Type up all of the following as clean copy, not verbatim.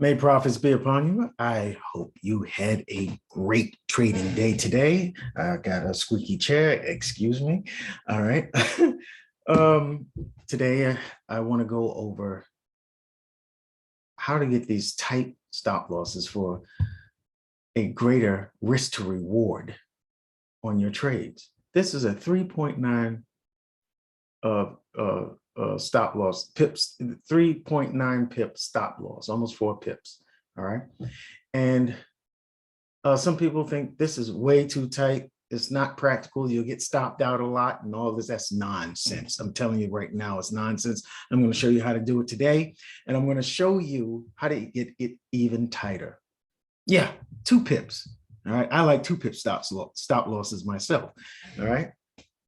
May profits be upon you. I hope you had a great trading day today. I got a squeaky chair, excuse me. All right. Today, I want to go over how to get these tight stop losses for a greater risk to reward on your trades. This is a 3.9 stop loss pips, 3.9 pip stop loss, almost 4 pips. All right. And some people think this is way too tight. It's not practical. You'll get stopped out a lot and all this. That's nonsense. I'm telling you right now, it's nonsense. I'm going to show you how to do it today. And I'm going to show you how to get it even tighter. Yeah, 2 pips. All right. I like 2 pip stop losses myself. All right.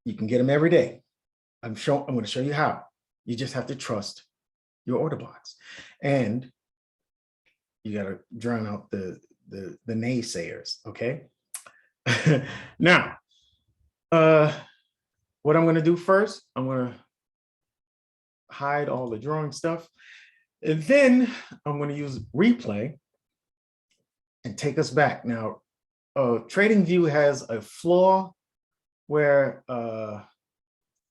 You can get them every day. I'm going to show you how. You just have to trust your order blocks. And you got to drown out the naysayers, okay? Now, what I'm going to do first, I'm going to hide all the drawing stuff. And then I'm going to use replay and take us back. Now, TradingView has a flaw where,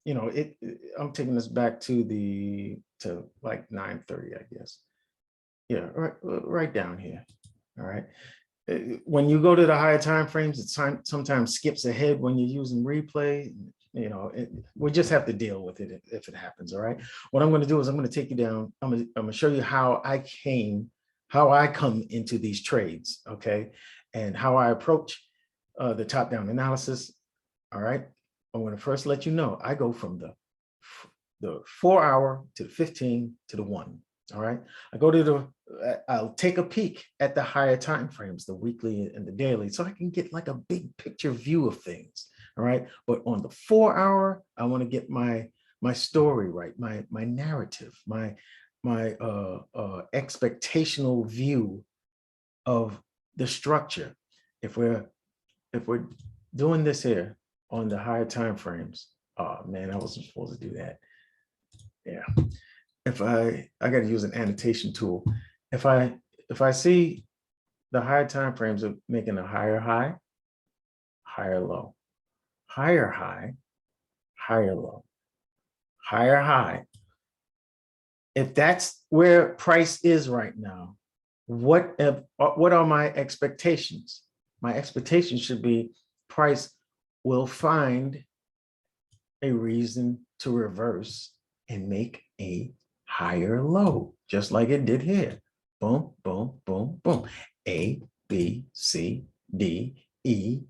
you know, I'm taking this back to like 9:30, I guess. Yeah, right down here. All right. When you go to the higher time frames, it sometimes skips ahead when you're using replay. You know, we just have to deal with it if it happens. All right. What I'm going to do is I'm going to take you down. I'm going to show you how I come into these trades. Okay, and how I approach the top-down analysis. All right. I'm going to first let you know I go from the 4-hour to the 15 to the 1. All right. I'll take a peek at the higher time frames, the weekly and the daily, so I can get like a big picture view of things. All right. But on the 4-hour, I want to get my story right, my narrative, my expectational view of the structure. If we're doing this here on the higher time frames, oh man, I wasn't supposed to do that. Yeah. If I got to use an annotation tool. If I see the higher time frames of making a higher high, higher low, higher high, higher low, higher high. If that's where price is right now, what are my expectations? My expectations should be price will find a reason to reverse and make a higher low, just like it did here. Boom, boom, boom, boom. A, B, C, D, E.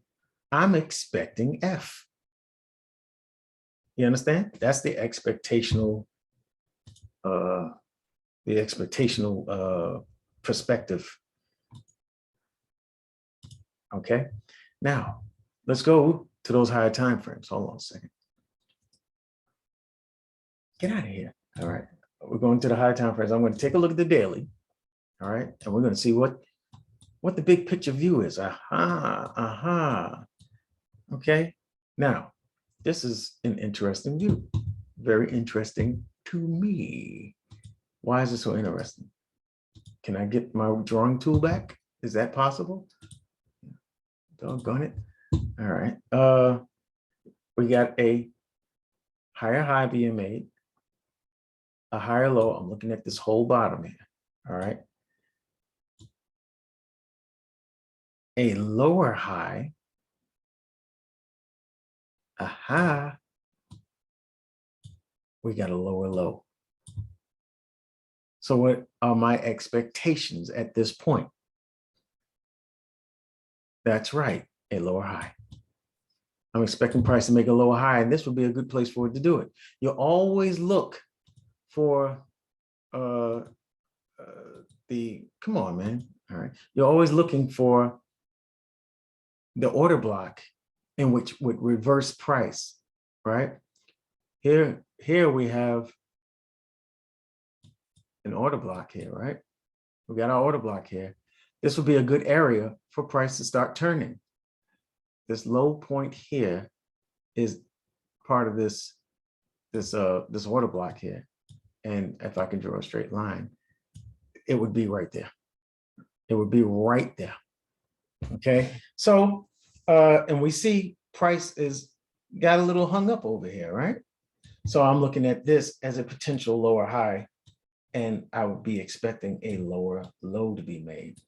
I'm expecting F. You understand? That's the expectational perspective. Okay. Now, let's go to those higher time frames. Hold on a second. Get out of here. All right. We're going to the higher time frames. I'm going to take a look at the daily. All right. And we're going to see what the big picture view is. Okay. Now, this is an interesting view. Very interesting to me. Why is it so interesting? Can I get my drawing tool back? Is that possible? Doggone it. All right. We got a higher high being made, a higher low. I'm looking at this whole bottom here. All right. A lower high, aha, we got a lower low. So what are my expectations at this point? That's right, a lower high. I'm expecting price to make a lower high, and this would be a good place for it to do it. You always look for come on, man. All right. You're always looking for the order block in which would reverse price, right? Here we have an order block here, right? We got our order block here. This would be a good area for price to start turning. This low point here is part of this order block here. And if I can draw a straight line, it would be right there. It would be right there. Okay. So, and we see price is got a little hung up over here, right? So I'm looking at this as a potential lower high, and I would be expecting a lower low to be made.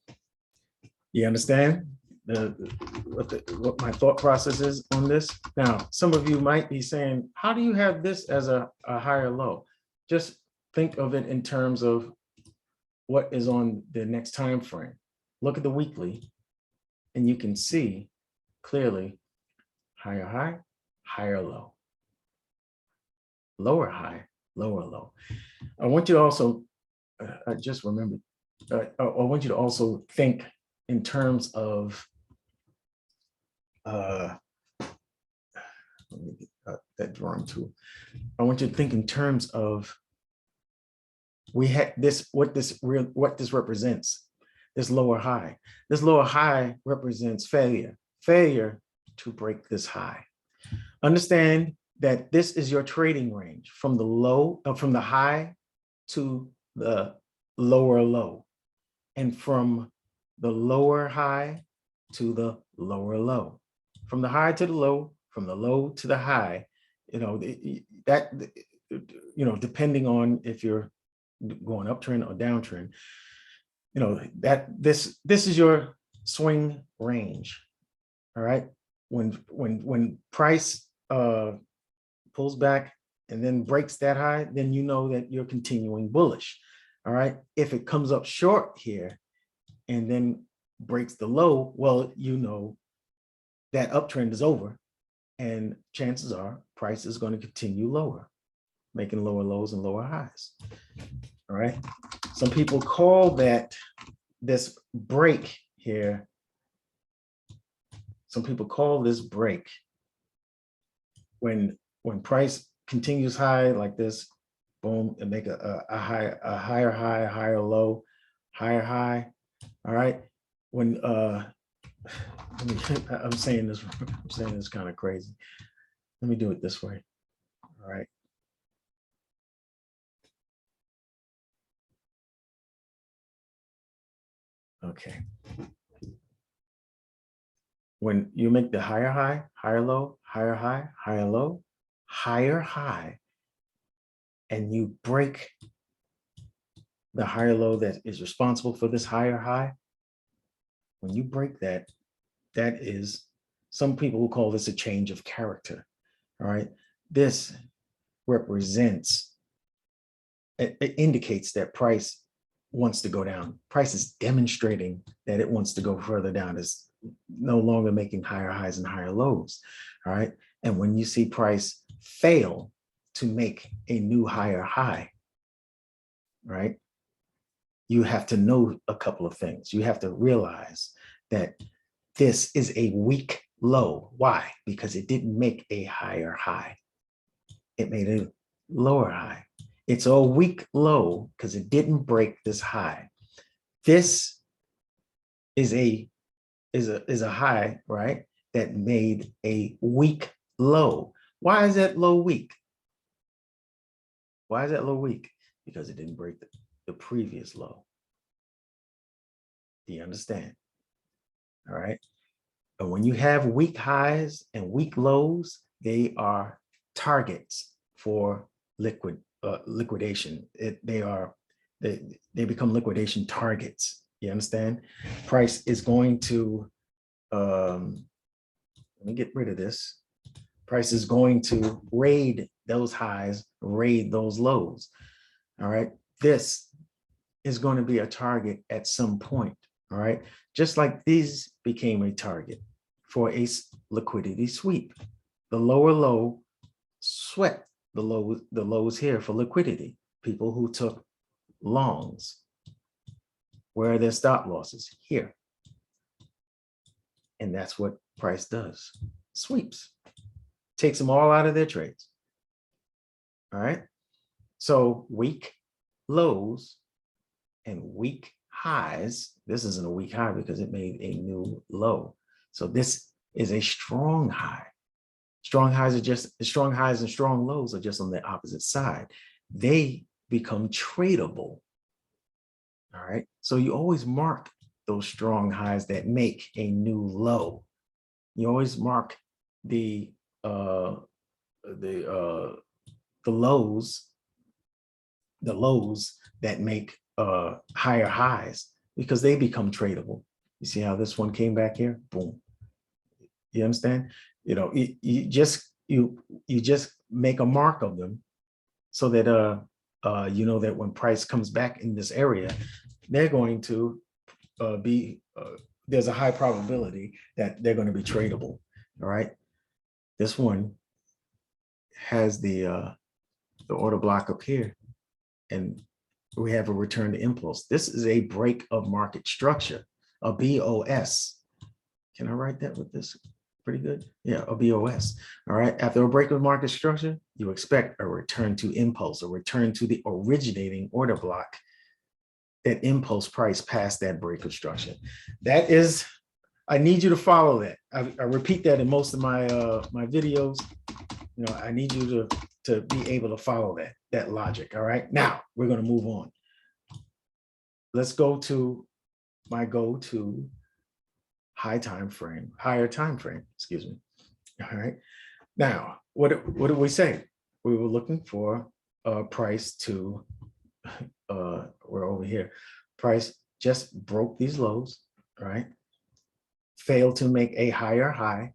You understand what my thought process is on this? Now, some of you might be saying, how do you have this as a higher low? Just think of it in terms of what is on the next time frame. Look at the weekly, and you can see clearly higher high, higher low, lower high, lower low. I want you to also, I just remembered, I want you to also think in terms of, let me get that drawing tool. I want you to think in terms of, we had this, what this represents, this lower high. This lower high represents failure to break this high. Understand that this is your trading range from the low, from the high to the lower low, and from the lower high to the lower low, from the high to the low, from the low to the high. You know, that, you know, depending on if you're going uptrend or downtrend, you know, that this is your swing range. All right. When price pulls back and then breaks that high, then you know that you're continuing bullish. All right. If it comes up short here and then breaks the low, well, you know that uptrend is over, and chances are price is going to continue lower, making lower lows and lower highs. All right. Some people call that, this break here, some people call this break when price continues high like this, boom, and make a higher high, higher low, higher high. All right. When I'm saying this kind of crazy. Let me do it this way. All right. Okay. When you make the higher high, higher low, higher high, higher low, higher high, and you break the higher low that is responsible for this higher high, when you break that, that is, some people will call this a change of character. All right. This represents, it indicates that price wants to go down. Price is demonstrating that it wants to go further down. It's no longer making higher highs and higher lows. All right. And when you see price fail to make a new higher high, right, you have to know a couple of things. You have to realize that this is a weak low. Why? Because it didn't make a higher high. It made a lower high. It's a weak low because it didn't break this high. This is a high, right, that made a weak low. Why is that low weak? Why is that low weak? Because it didn't break the previous low. Do you understand? All right. And when you have weak highs and weak lows, they are targets for liquidation. They become liquidation targets. You understand? Price is going to, let me get rid of this. Price is going to raid those highs, raid those lows. All right. This is going to be a target at some point. All right. Just like these became a target for a liquidity sweep. The lower low swept the lows here for liquidity. People who took longs. Where are their stop losses? Here. And that's what price does. Sweeps. Takes them all out of their trades. All right. So weak lows and weak highs. This isn't a weak high because it made a new low. So this is a strong high. Strong highs are just, strong highs and strong lows are just on the opposite side. They become tradable. All right. So you always mark those strong highs that make a new low. You always mark the lows that make higher highs, because they become tradable. You see how this one came back here? Boom. You understand? You know, you just make a mark of them so that you know that when price comes back in this area, they're going to be there's a high probability that they're going to be tradable. All right. This one has the order block up here, and we have a return to impulse. This is a break of market structure, a BOS. Can I write that with this? Pretty good. Yeah, a BOS. All right. After a break of market structure, you expect a return to impulse, a return to the originating order block, that impulse price past that break of structure. That is, I need you to follow that. I repeat that in most of my my videos. You know, I need you to be able to follow that logic. All right. Now we're going to move on. Let's go to my go-to higher time frame, excuse me. All right. Now, what did we say? We were looking for a price to, we're over here. Price just broke these lows, right? Failed to make a higher high.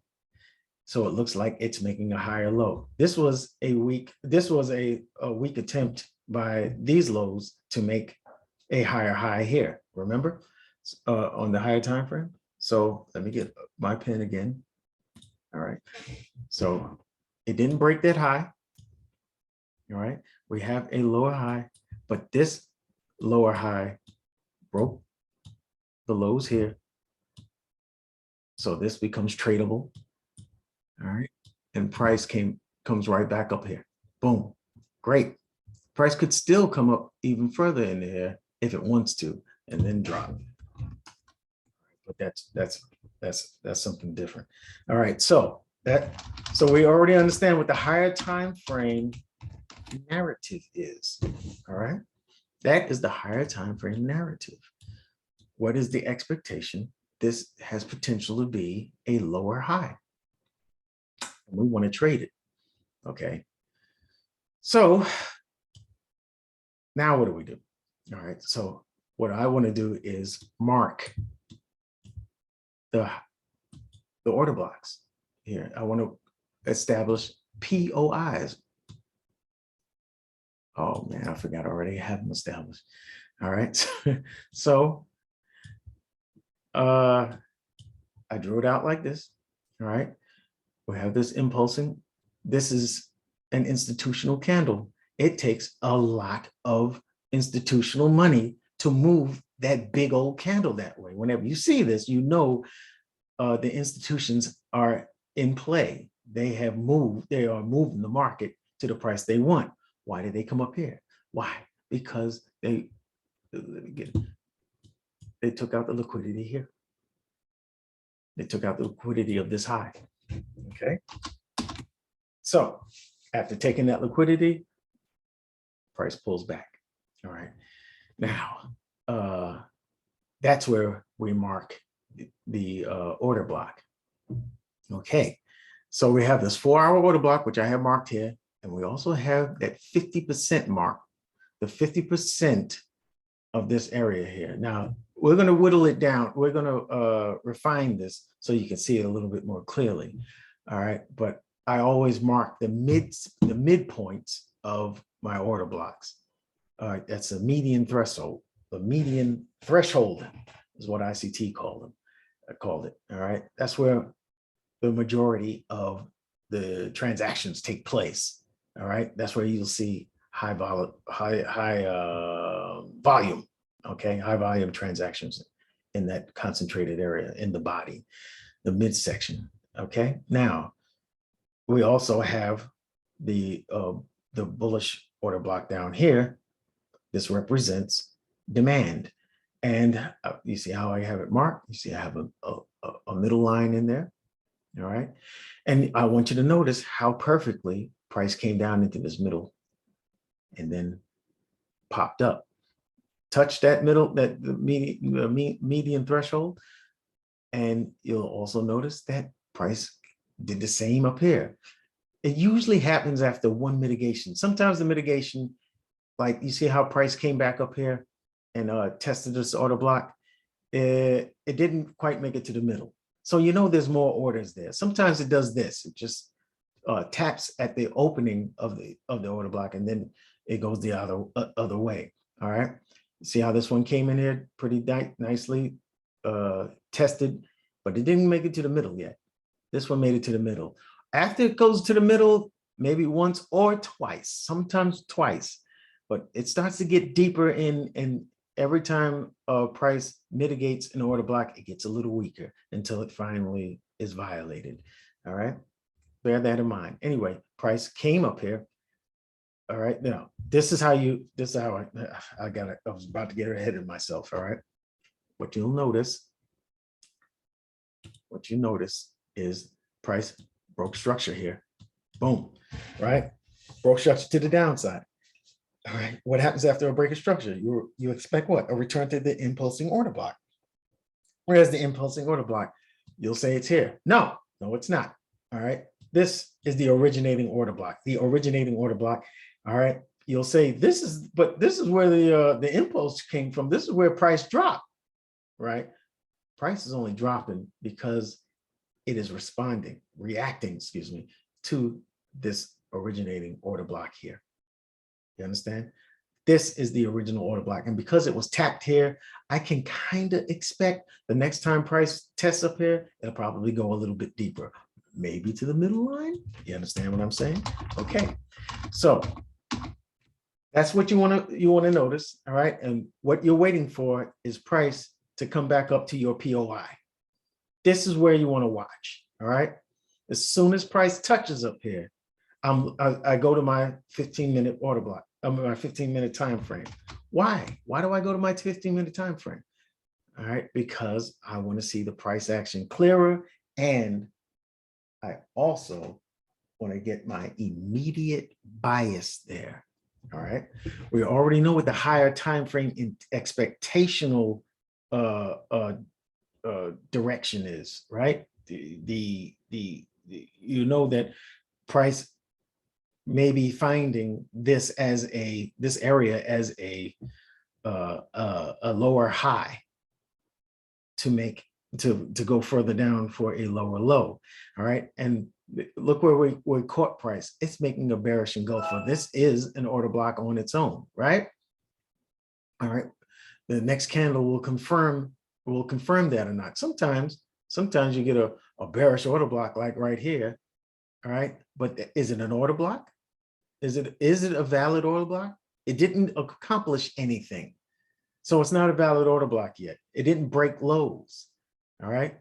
So it looks like it's making a higher low. This was a weak attempt by these lows to make a higher high here, remember? On the higher time frame. So let me get my pen again. All right. So it didn't break that high. All right. We have a lower high, but this lower high broke the lows here. So this becomes tradable. All right. And price comes right back up here. Boom. Great. Price could still come up even further in here if it wants to, and then drop. But that's something different. All right. So we already understand what the higher time frame narrative is. All right. That is the higher time frame narrative. What is the expectation? This has potential to be a lower high. And we want to trade it. Okay. So now what do we do? All right. So what I want to do is mark the order blocks here. I want to establish POIs. Oh man, I forgot already. I have them established. All right. So I drew it out like this. All right. We have this impulsing. This is an institutional candle. It takes a lot of institutional money to move that big old candle that way. Whenever you see this, you know the institutions are in play. They have moved. They are moving the market to the price they want. Why did they come up here? Why? Because they took out the liquidity here. They took out the liquidity of this high. Okay. So after taking that liquidity, price pulls back. All right. Now, that's where we mark the order block. Okay. So we have this 4-hour order block, which I have marked here. And we also have that 50% mark, the 50% of this area here. Now, we're going to whittle it down. We're going to refine this so you can see it a little bit more clearly. All right. But I always mark the midpoints of my order blocks. All right. That's a median threshold. The median threshold is what ICT called it. All right. That's where the majority of the transactions take place. All right. That's where you'll see high volume. Okay. High volume transactions in that concentrated area in the body, the midsection. Okay. Now, we also have the bullish order block down here. This represents demand. And you see how I have it marked? You see I have a middle line in there. All right. And I want you to notice how perfectly price came down into this middle and then popped up touch that median threshold. And you'll also notice that price did the same up here. It usually happens after one mitigation. Sometimes the mitigation, like you see how price came back up here and tested this order block. It didn't quite make it to the middle. So you know there's more orders there. Sometimes it does this. It just taps at the opening of the order block, and then it goes the other way. All right. See how this one came in here pretty nicely tested, but it didn't make it to the middle yet. This one made it to the middle. After it goes to the middle, maybe once or twice, sometimes twice, but it starts to get deeper in, and every time price mitigates an order block, it gets a little weaker until it finally is violated. All right, bear that in mind. Anyway, price came up here. All right, now this is how I was about to get ahead of myself. All right, what you notice is price broke structure here. Boom, right? Broke structure to the downside. All right, what happens after a break of structure? You expect what? A return to the impulsing order block. Where's the impulsing order block? You'll say it's here. No, it's not. All right, this is the originating order block. The originating order block. All right, you'll say this is where the impulse came from. This is where price dropped, right? Price is only dropping because it is reacting, to this originating order block here. You understand? This is the original order block. And because it was tapped here, I can kind of expect the next time price tests up here, it'll probably go a little bit deeper, maybe to the middle line. You understand what I'm saying? Okay. So that's what you want to notice. All right. And what you're waiting for is price to come back up to your POI. This is where you want to watch. All right. As soon as price touches up here, I go to my 15-minute order block, my 15-minute time frame. Why? Why do I go to my 15-minute time frame? All right, because I want to see the price action clearer, and I also want to get my immediate bias there. All right, we already know what the higher time frame in expectational direction is, right? You know that price may be finding this area as a lower high to go further down for a lower low. All right, and look where we caught price. It's making a bearish engulfer. This is an order block on its own, right? All right, the next candle will confirm that or not. Sometimes you get a bearish order block like right here. All right, but is it an order block? Is it a valid order block? It didn't accomplish anything. So it's not a valid order block yet. It didn't break lows. All right.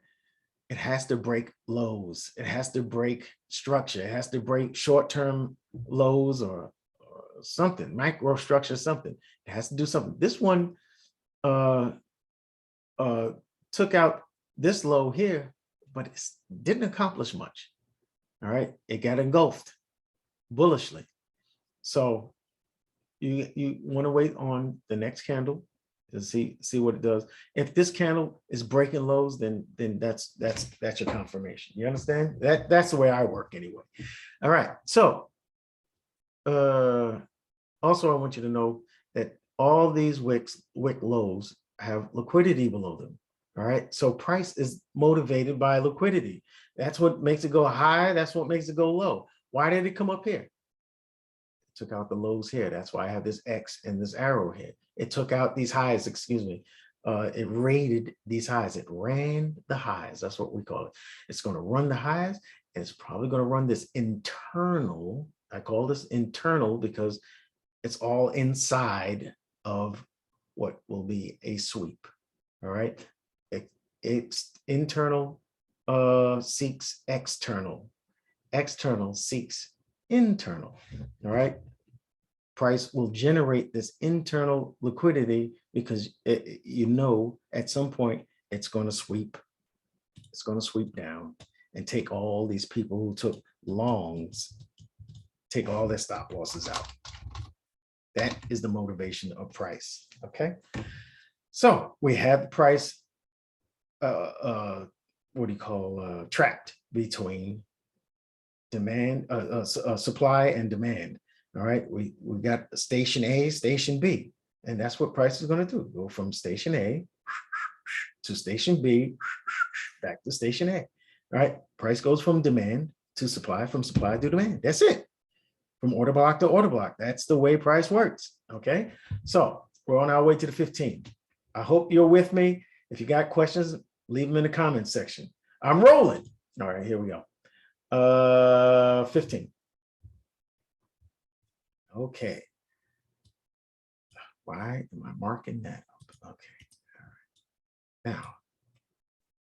It has to break lows. It has to break structure. It has to break short-term lows or something, micro structure, something. It has to do something. This one took out this low here, but it didn't accomplish much. All right. It got engulfed bullishly. So you want to wait on the next candle to see what it does. If this candle is breaking lows, then that's your confirmation. You understand? That's the way I work anyway. All right. So also I want you to know that all these wick lows have liquidity below them. All right. So price is motivated by liquidity. That's what makes it go high. That's what makes it go low. Why did it come up here? Took out the lows here. That's why I have this X and this arrow here. It took out these highs, it rated these highs. It ran the highs. That's what we call it. It's going to run the highs, and it's probably going to run this internal. I call this internal because it's all inside of what will be a sweep. All right. It's internal seeks external. External seeks internal. All right. Price will generate this internal liquidity because at some point it's going to sweep. It's going to sweep down and take all these people who took longs, take all their stop losses out. That is the motivation of price. Okay. So we have the price, trapped between demand, supply and demand. All right. We got station A, station B, and that's what price is going to do. Go from station A to station B, back to station A. All right. Price goes from demand to supply, from supply to demand. That's it. From order block to order block. That's the way price works. Okay. So we're on our way to the 15. I hope you're with me. If you got questions, leave them in the comments section. I'm rolling. All right, here we go. 15. Okay. Why am I marking that up? Okay. All right. Now,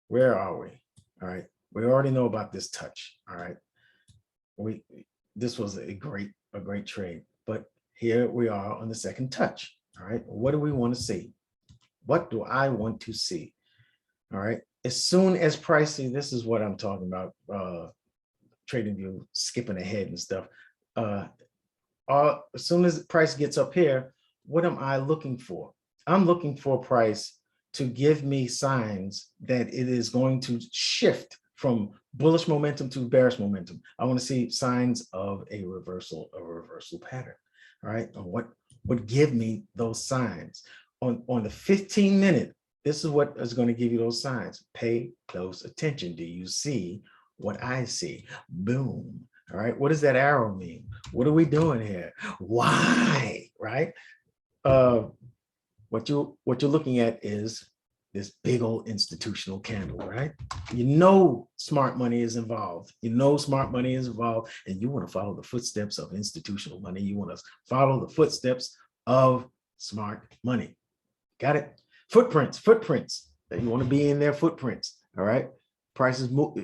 where are we? All right. We already know about this touch. All right. This was a great trade, but here we are on the second touch. All right. What do we want to see? What do I want to see? All right. As soon as pricing, this is what I'm talking about. Trading view, skipping ahead and stuff. As soon as the price gets up here, what am I looking for? I'm looking for price to give me signs that it is going to shift from bullish momentum to bearish momentum. I want to see signs of a reversal pattern. All right. And what would give me those signs? On the 15-minute, this is what is going to give you those signs. Pay close attention. Do you see what I see? Boom. All right. What does that arrow mean? What are we doing here? Why? Right. What you're looking at is this big old institutional candle, right? You know smart money is involved. You know smart money is involved, and you want to follow the footsteps of institutional money. You want to follow the footsteps of smart money. Got it? Footprints. You want to be in their footprints. All right. Prices move,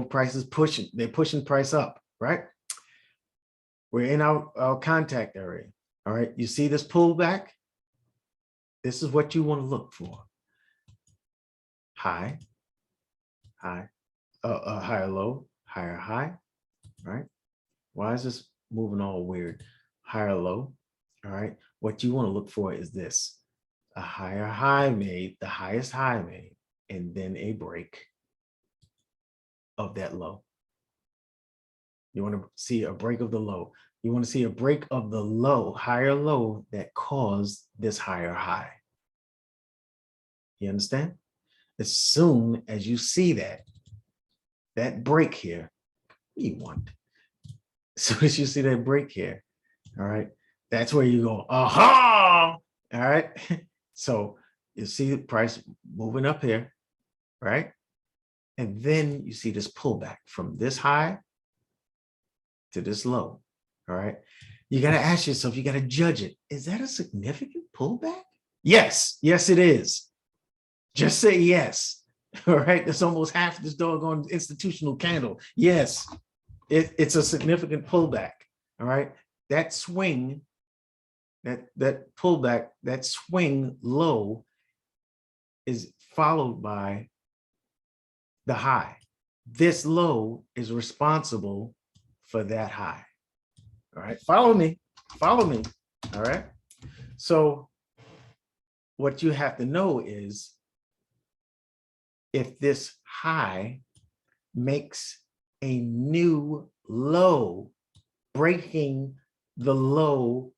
prices pushing, they're pushing price up, right? We're in our contact area. All right. You see this pullback? This is what you want to look for. High, higher low, higher high, right? Why is this moving all weird? Higher low. All right. What you want to look for is this. A higher high made, the highest high made, and then a break of that low. You want to see a break of the low. You want to see a break of the low, higher low that caused this higher high. You understand? As soon as you see that break here, what do you want? As soon as you see that break here, all right, that's where you go, aha, all right? So you see the price moving up here, right? And then you see this pullback from this high to this low, all right? You got to ask yourself, you got to judge it. Is that a significant pullback? Yes, yes, it is. Just say yes, all right? That's almost half this doggone institutional candle. Yes, it's a significant pullback, all right? That swing, that pullback, that swing low is followed by the high. This low is responsible for that high. All right, follow me, all right? So what you have to know is if this high makes a new low, breaking the low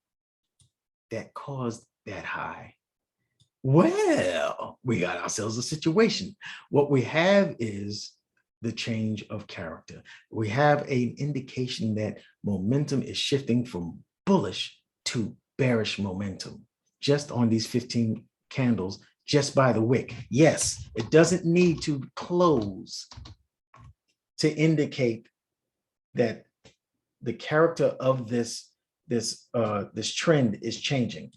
that caused that high, well, we got ourselves a situation. What we have is the change of character. We have an indication that momentum is shifting from bullish to bearish momentum just on these 15 candles, just by the wick. Yes, it doesn't need to close to indicate that the character of this trend is changing.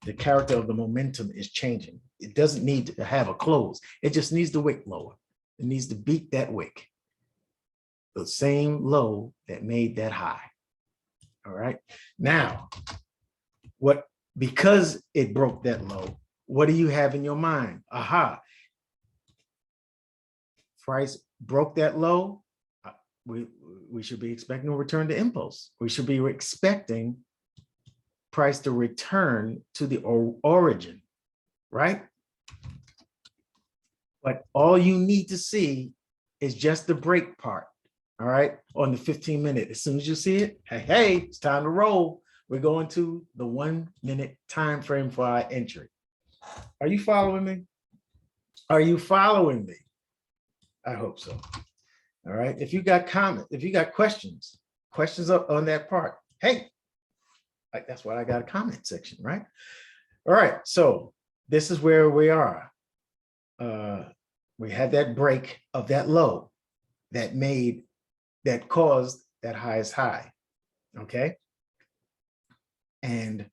The character of the momentum is changing. It doesn't need to have a close. It just needs the wick lower. It needs to beat that wick, the same low that made that high. All right. Now, because it broke that low, what do you have in your mind? Aha. Price broke that low. We should be expecting a return to impulse. We should be expecting price to return to the origin, right? But all you need to see is just the break part, all right, on the 15-minute. As soon as you see it, hey, it's time to roll. We're going to the 1 minute time frame for our entry. Are you following me? Are you following me? I hope so. All right. If you got comments, if you got questions up on that part, hey, that's why I got a comment section, right? All right. So this is where we are. We had that break of that low that caused that highest high. Okay. And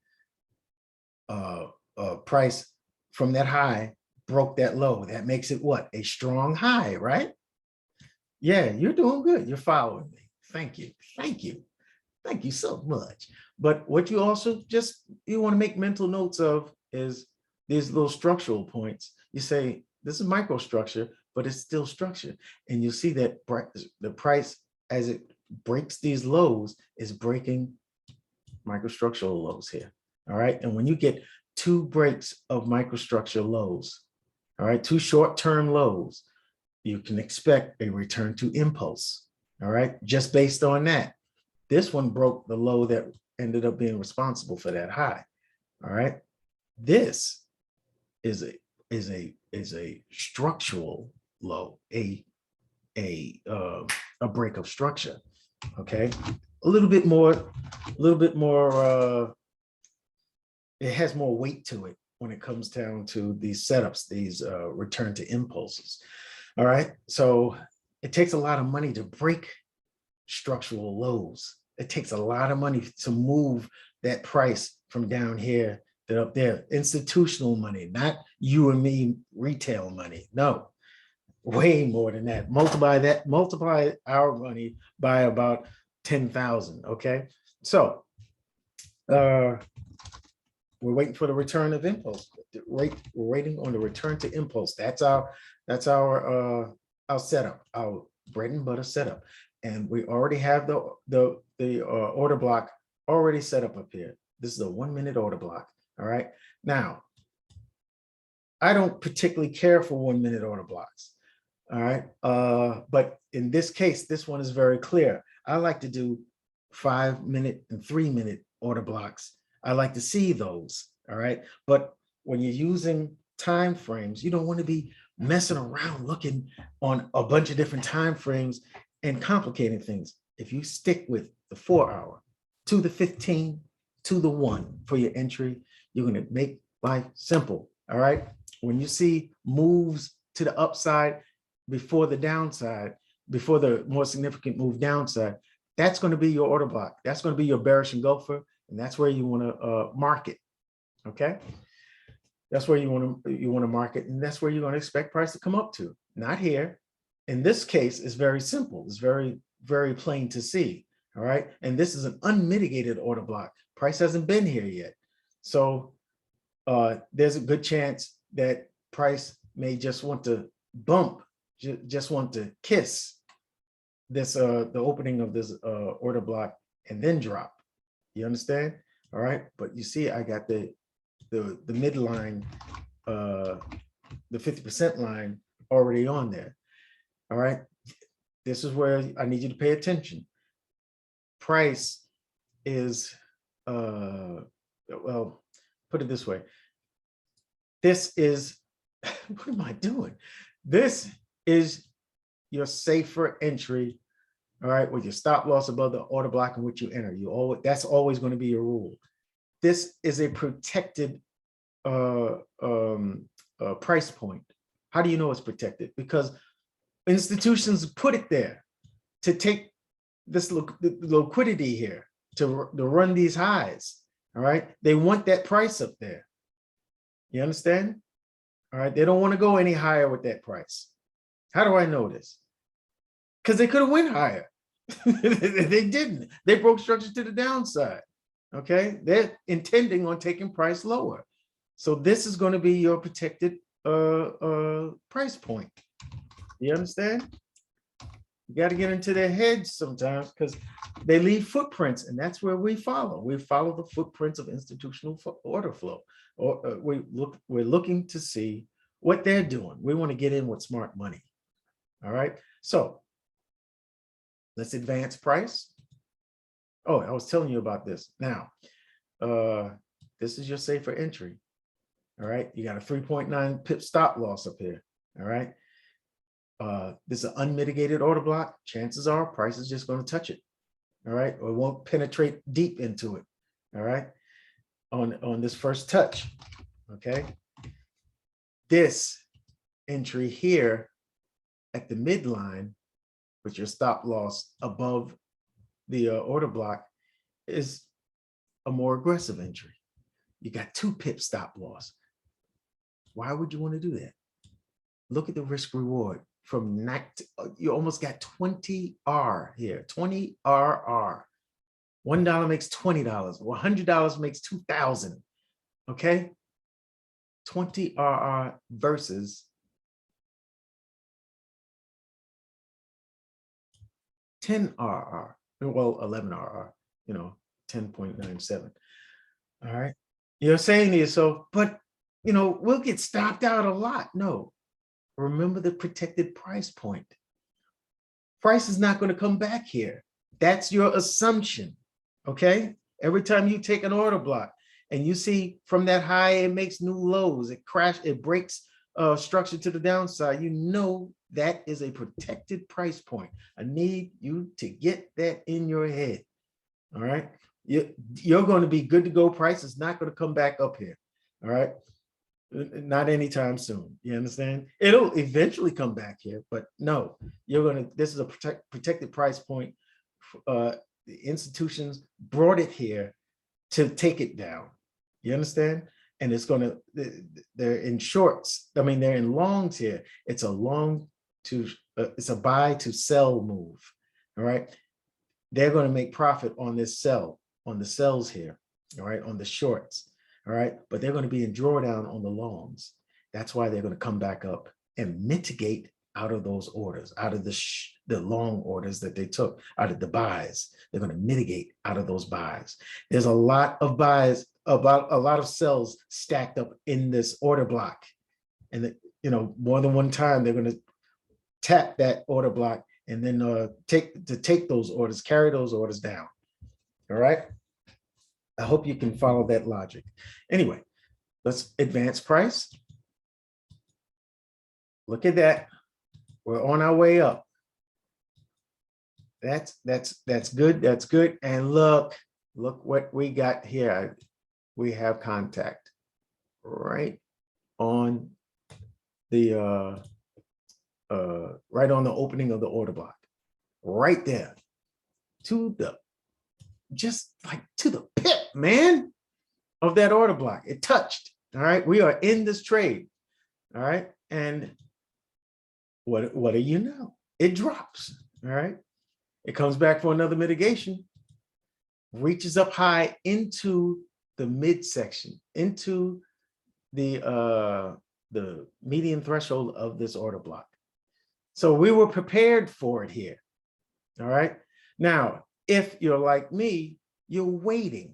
price from that high broke that low. That makes it what? A strong high, right? Yeah, you're doing good. You're following me. Thank you. Thank you. Thank you so much. But what you also you want to make mental notes of is these little structural points. You say, this is microstructure, but it's still structure. And you see that the price, as it breaks these lows, is breaking microstructural lows here. All right. And when you get 2 breaks of microstructure lows, all right, 2 short-term lows, you can expect a return to impulse. All right. Just based on that, this one broke the low that ended up being responsible for that high. All right. This is a structural low, a break of structure. Okay. A little bit more, it has more weight to it when it comes down to these setups, these return to impulses. All right. So it takes a lot of money to break structural lows. It takes a lot of money to move that price from down here to up there. Institutional money, not you and me retail money. No, way more than that. Multiply our money by about 10,000. Okay. So we're waiting for the return of impulse. We're waiting on the return to impulse. That's our setup, our bread and butter setup. And we already have the order block already set up here. This is a 1 minute order block. All right. Now, I don't particularly care for 1 minute order blocks. All right. But in this case, this one is very clear. I like to do 5 minute and 3 minute order blocks. I like to see those. All right. But when you're using time frames, you don't want to be messing around looking on a bunch of different time frames and complicating things. If you stick with the 4 hour to the 15 to the 1 for your entry, you're going to make life simple. All right. When you see moves to the upside before the downside, before the more significant move downside, that's going to be your order block. That's going to be your bearish engulfer, and that's where you want to mark it. Okay. That's where you want to mark it, and that's where you're going to expect price to come up to. Not here. In this case, it's very simple. It's very, very plain to see. All right. And this is an unmitigated order block. Price hasn't been here yet. So there's a good chance that price may just want to bump, just want to kiss this the opening of this order block and then drop. You understand? All right. But you see, I got the midline, the 50% line already on there. All right. This is where I need you to pay attention. Price is, well, put it this way. This is, what am I doing? This is your safer entry. All right. With your stop loss above the order block in which you enter. That's always going to be your rule. This is a protected price point. How do you know it's protected? Because institutions put it there to take this liquidity here to run these highs. All right. They want that price up there. You understand? All right. They don't want to go any higher with that price. How do I know this? Because they could have went higher. They didn't. They broke structure to the downside. Okay. They're intending on taking price lower. So this is going to be your protected price point. You understand? You got to get into their heads sometimes because they leave footprints, and that's where we follow. We follow the footprints of institutional order flow, or we're looking to see what they're doing. We want to get in with smart money. All right. So let's advance price. Oh, I was telling you about this. Now, this is your safer entry. All right. You got a 3.9 pip stop loss up here. All right. This is an unmitigated order block. Chances are price is just going to touch it. All right. Or it won't penetrate deep into it. All right. On this first touch. Okay. This entry here at the midline with your stop loss above the order block is a more aggressive entry. You got 2 pip stop loss. Why would you want to do that? Look at the risk reward from you almost got 20 R here, 20 RR. $1 makes $20. Well, $100 makes 2,000. Okay. 20 RR versus 10 RR. Well, 11 RR, 10.97. All right. You're saying to yourself, but, we'll get stopped out a lot. No. Remember the protected price point. Price is not going to come back here. That's your assumption. Okay. Every time you take an order block and you see from that high, it makes new lows, it breaks structure to the downside, that is a protected price point. I need you to get that in your head. All right. You're going to be good to go. Price is not going to come back up here. All right. Not anytime soon. You understand? It'll eventually come back here, but no, this is a protected price point. The institutions brought it here to take it down. You understand? And they're in shorts. I mean, they're in longs here. It's it's a buy to sell move. All right. They're going to make profit on this sell, on the sells here. All right. On the shorts. All right, but they're going to be in drawdown on the longs. That's why they're going to come back up and mitigate out of those orders, out of the long orders that they took, out of the buys. They're going to mitigate out of those buys. There's a lot of buys, about a lot of sells stacked up in this order block, and more than one time they're going to tap that order block and then take those orders, carry those orders down. All right. I hope you can follow that logic. Anyway, let's advance price. Look at that. We're on our way up. That's good. That's good. And look what we got here. We have contact right on the right on the opening of the order block. Right there. Just like to the pip, man, of that order block. It touched. All right. We are in this trade. All right. And what do you know? It drops. All right. It comes back for another mitigation, reaches up high into the midsection, into the median threshold of this order block. So we were prepared for it here. All right. Now, if you're like me, you're waiting,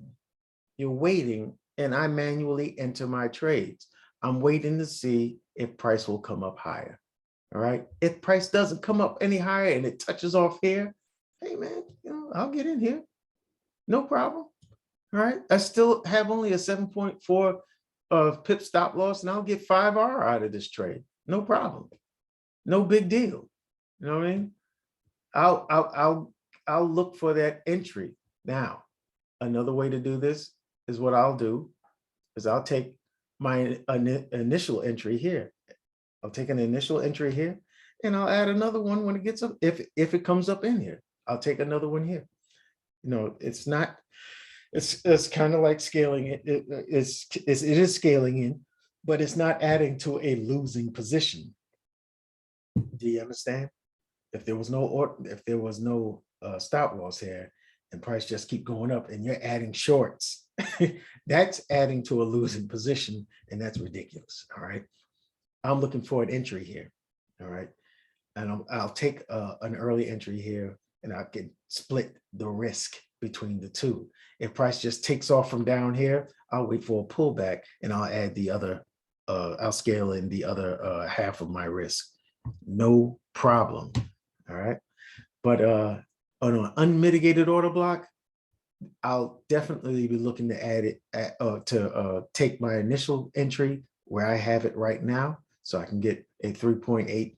and I manually enter my trades. I'm waiting to see if price will come up higher. All right. If price doesn't come up any higher and it touches off here, hey man, I'll get in here. No problem. All right. I still have only a 7.4 pip stop loss, and I'll get 5 R out of this trade. No problem. No big deal. You know what I mean? I'll look for that entry. Now, another way to do this is what I'll do is I'll take my initial entry here. I'll take an initial entry here, and I'll add another one when it gets up. If it comes up in here, I'll take another one here. It's not. It's kind of like scaling it. It is scaling in, but it's not adding to a losing position. Do you understand? If there was no stop loss here and price just keep going up and you're adding shorts, that's adding to a losing position, and that's ridiculous. All right. I'm looking for an entry here. All right. and I'll take an early entry here, and I can split the risk between the two. If price just takes off from down here, I'll wait for a pullback, and I'll add the other, I'll scale in the other half of my risk. No problem. All right. But on an unmitigated order block, I'll definitely be looking to add it to take my initial entry where I have it right now, so I can get a 3.8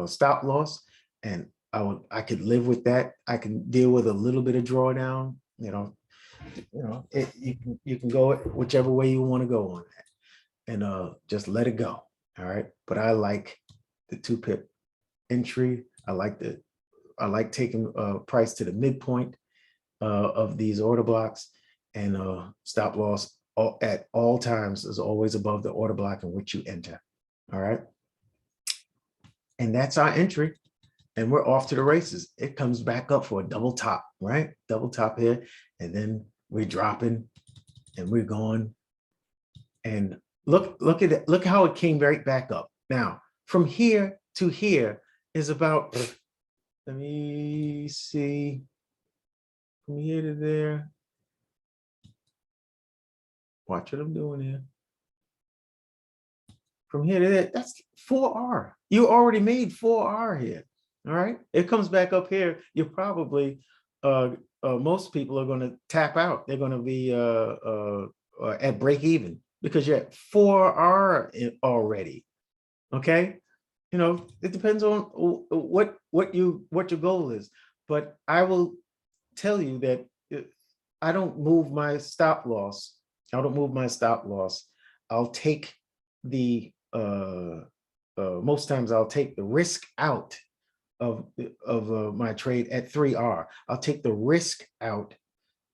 stop loss, and I could live with that. I can deal with a little bit of drawdown. You can go whichever way you want to go on that, and just let it go. All right. But I like the 2 pip entry. I like taking price to the midpoint of these order blocks, and stop loss at all times is always above the order block in which you enter. All right. And that's our entry. And we're off to the races. It comes back up for a double top, right? Double top here. And then we're dropping and we're going. And look at it. Look how it came right back up. Now, from here to here is about, let me see, from here to there. Watch what I'm doing here. From here to there, that's 4R. You already made 4R here. All right. It comes back up here. You're probably, most people are going to tap out. They're going to be at break even because you're at 4R already. Okay. You know, it depends on what your goal is. But I will tell you that I don't move my stop loss. I don't move my stop loss. I'll take the most times I'll take the risk out of my trade at 3R. I'll take the risk out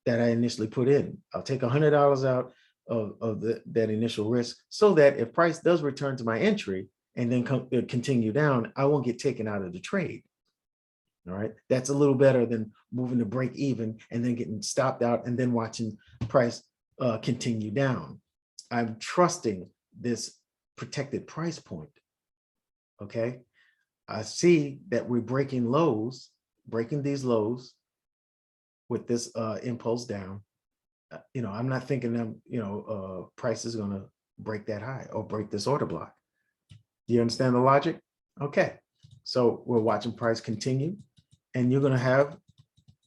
that I initially put in. I'll take $100 out of that initial risk, so that if price does return to my entry and then continue down, I won't get taken out of the trade. All right, that's a little better than moving to break even and then getting stopped out and then watching price continue down. I'm trusting this protected price point. Okay, I see that we're breaking lows, breaking these lows with this impulse down. You know, I'm not thinking that price is going to break that high or break this order block. Do you understand the logic? Okay, so we're watching price continue, and you're going to have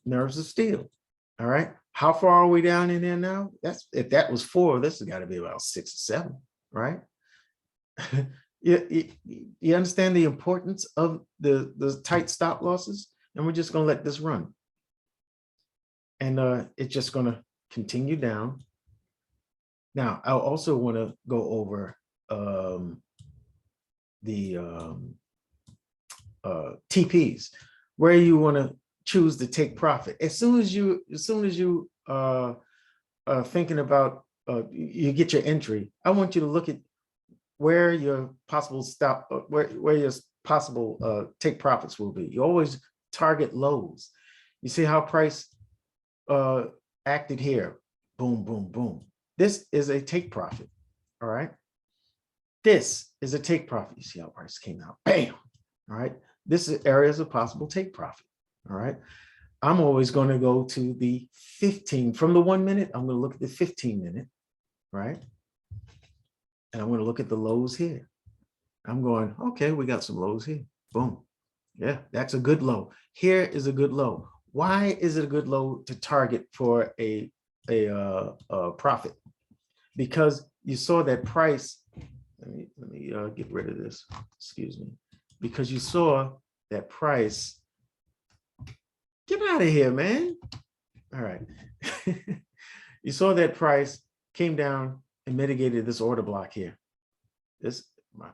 nerves of steel. All right, how far are we down in there now? That's, if that was 4, this has got to be about 6 or 7, right? You understand the importance of the tight stop losses, and we're just going to let this run, and it's just going to continue down. Now, I also want to go over the TPs, where you want to choose to take profit. As soon as you are thinking about you get your entry, I want you to look at where your possible stop, where your possible take profits will be. You always target lows. You see how price acted here. Boom, boom, boom. This is a take profit. All right. This is a take profit. You see how price came out. Bam. All right. This is areas of possible take profit. All right. I'm always going to go to the 15 from the 1 minute. I'm going to look at the 15 minute. Right. And I'm going to look at the lows here. I'm going, okay, we got some lows here. Boom. Yeah, that's a good low. Here is a good low. Why is it a good low to target for a profit? Because you saw that price. Let me get rid of this. Excuse me. Because you saw that price. Get out of here, man. All right. You saw that price came down and mitigated this order block here.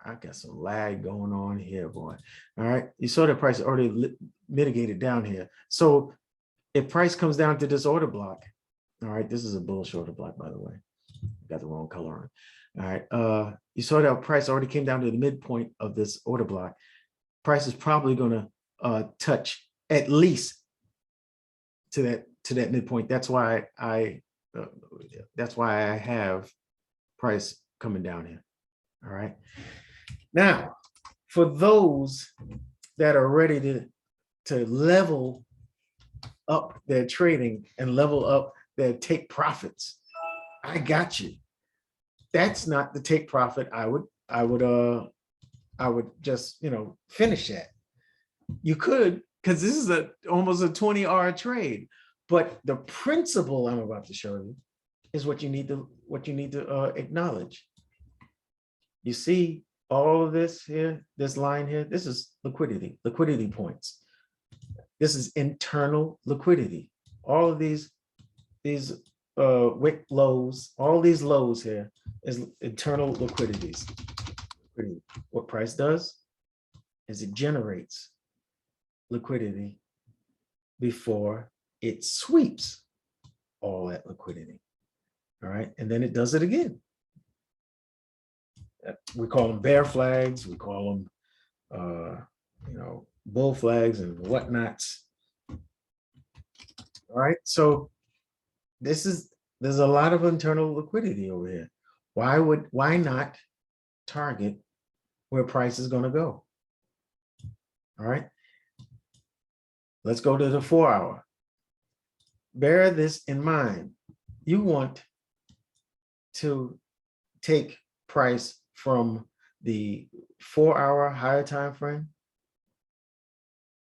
I got some lag going on here, boy. All right. You saw that price already mitigated down here. So if price comes down to this order block, all right, this is a bullish order block, by the way. Got the wrong color on. All right. You saw that price already came down to the midpoint of this order block. Price is probably going to touch at least to that midpoint. That's why I have price coming down here. All right. Now, for those that are ready to level up their trading and level up their take profits, I got you. That's not the take profit I would just, finish at. You could, because this is almost a 20R trade, but the principle I'm about to show you is what you need to acknowledge. You see all of this here, this line here, this is liquidity points. This is internal liquidity. All of these wick lows, all these lows here is internal liquidities. What price does is it generates liquidity before it sweeps all that liquidity. All right, and then it does it again. We call them bear flags. We call them, bull flags and whatnots. All right, so there's a lot of internal liquidity over here. Why not target where price is going to go? All right, let's go to the 4-hour. Bear this in mind. You want to take price from the 4-hour higher time frame,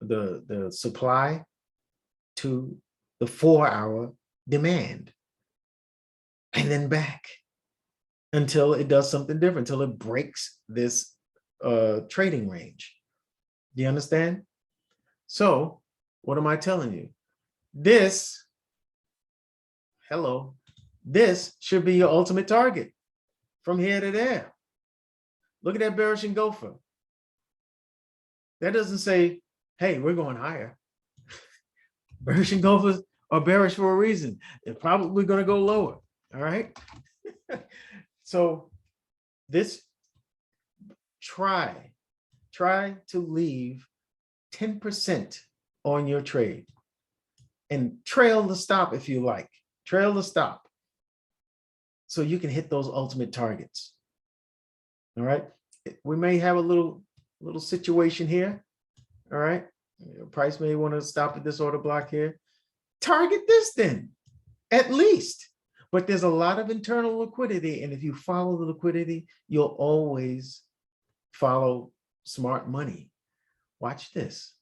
the supply, to the 4-hour demand, and then back until it does something different, until it breaks this trading range. Do you understand? So what am I telling you? This should be your ultimate target from here to there. Look at that bearish engulfer. That doesn't say, hey, we're going higher. Bearish engulfers are bearish for a reason. They're probably going to go lower. All right. So this, try to leave 10% on your trade and trail the stop if you like. Trail the stop so you can hit those ultimate targets. All right. We may have a little situation here. All right. Price may want to stop at this order block here. Target this then, at least. But there's a lot of internal liquidity. And if you follow the liquidity, you'll always follow smart money. Watch this.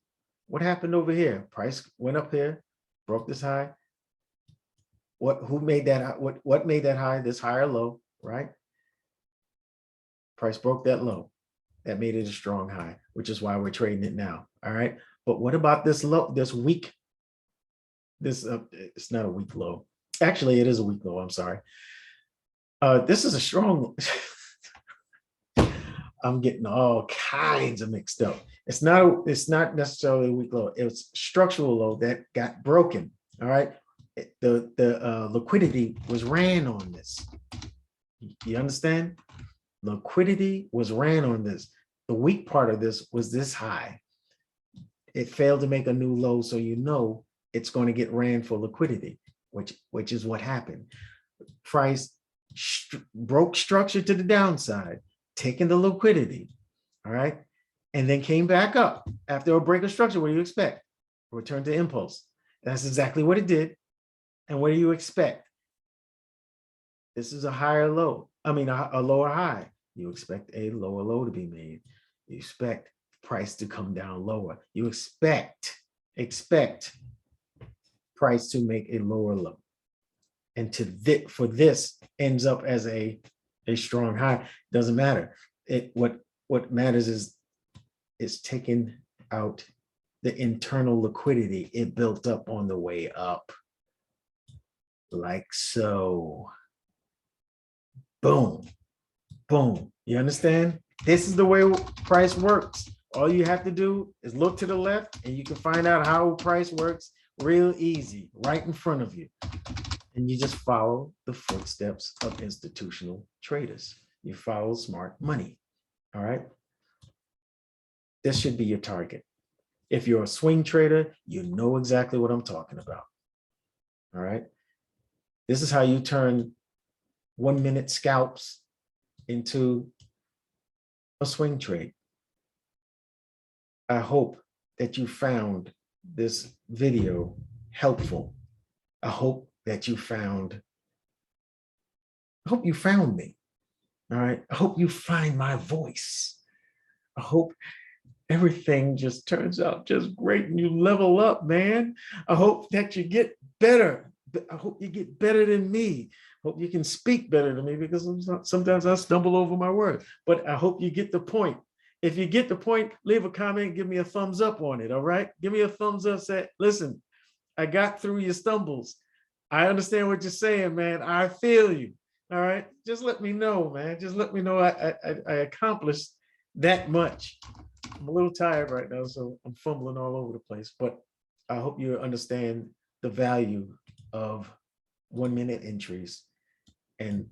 What happened over here? Price went up here, broke this high. What made that high? This higher low, right? Price broke that low. That made it a strong high, which is why we're trading it now. All right. But what about this low, this weak? It's not a weak low. Actually, it is a weak low. I'm sorry. This is a strong. I'm getting all kinds of mixed up. It's not necessarily a weak low. It's structural low that got broken. All right. The liquidity was ran on this. You understand? Liquidity was ran on this. The weak part of this was this high. It failed to make a new low, so you know it's going to get ran for liquidity, which is what happened. Price broke structure to the downside, taking the liquidity, all right, and then came back up after a break of structure. What do you expect? Return to impulse. That's exactly what it did. And what do you expect? This is a higher low. I mean, a lower high. You expect a lower low to be made. You expect price to come down lower. You expect price to make a lower low. And for this ends up as a strong high. Doesn't matter. What matters is it's taking out the internal liquidity it built up on the way up. Like so. Boom, boom. You understand? This is the way price works. All you have to do is look to the left and you can find out how price works real easy, right in front of you. And you just follow the footsteps of institutional traders. You follow smart money. All right. This should be your target. If you're a swing trader, you know exactly what I'm talking about. All right. This is how you turn 1-minute scalps into a swing trade. I hope that you found this video helpful. I hope that you found, I hope you found me. All right. I hope you find my voice. I hope everything just turns out just great and you level up, man. I hope that you get better. I hope you get better than me. Hope you can speak better than me, because sometimes I stumble over my words, but I hope you get the point. If you get the point, leave a comment, give me a thumbs up on it. All right. Give me a thumbs up. Say, listen, I got through your stumbles. I understand what you're saying, man. I feel you. All right. Just let me know, man. Just let me know I accomplished that much. I'm a little tired right now, so I'm fumbling all over the place, but I hope you understand the value of 1 minute entries and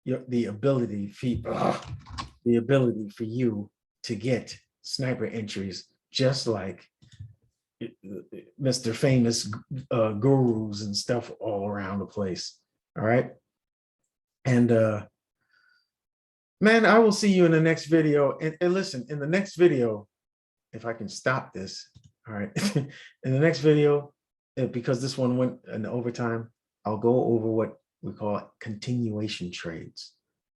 the ability for you to get sniper entries just like Mr. Famous gurus and stuff all around the place. All right. And man, I will see you in the next video. And listen, in the next video, if I can stop this, all right, in the next video, because this one went in overtime, I'll go over what we call continuation trades.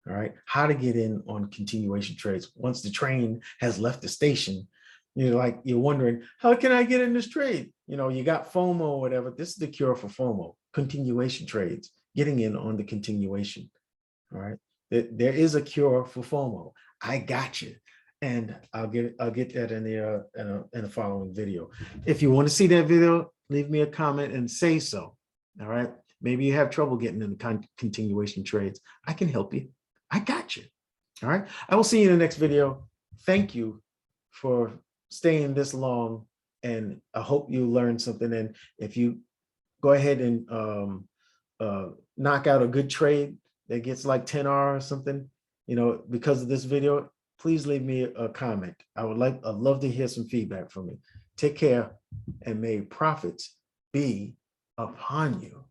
All right, how to get in on continuation trades. Once the train has left the station, you're wondering, how can I get in this trade? You got FOMO or whatever. This is the cure for FOMO, continuation trades, getting in on the continuation. All right, there is a cure for FOMO. I got you. And I'll get that in the following video. If you want to see that video, leave me a comment and say so. All right. Maybe you have trouble getting in the continuation trades. I can help you. I got you. All right. I will see you in the next video. Thank you for staying this long, and I hope you learned something. And if you go ahead and knock out a good trade that gets like 10R or something, because of this video, please leave me a comment. I'd love to hear some feedback from you. Take care, and may profits be upon you.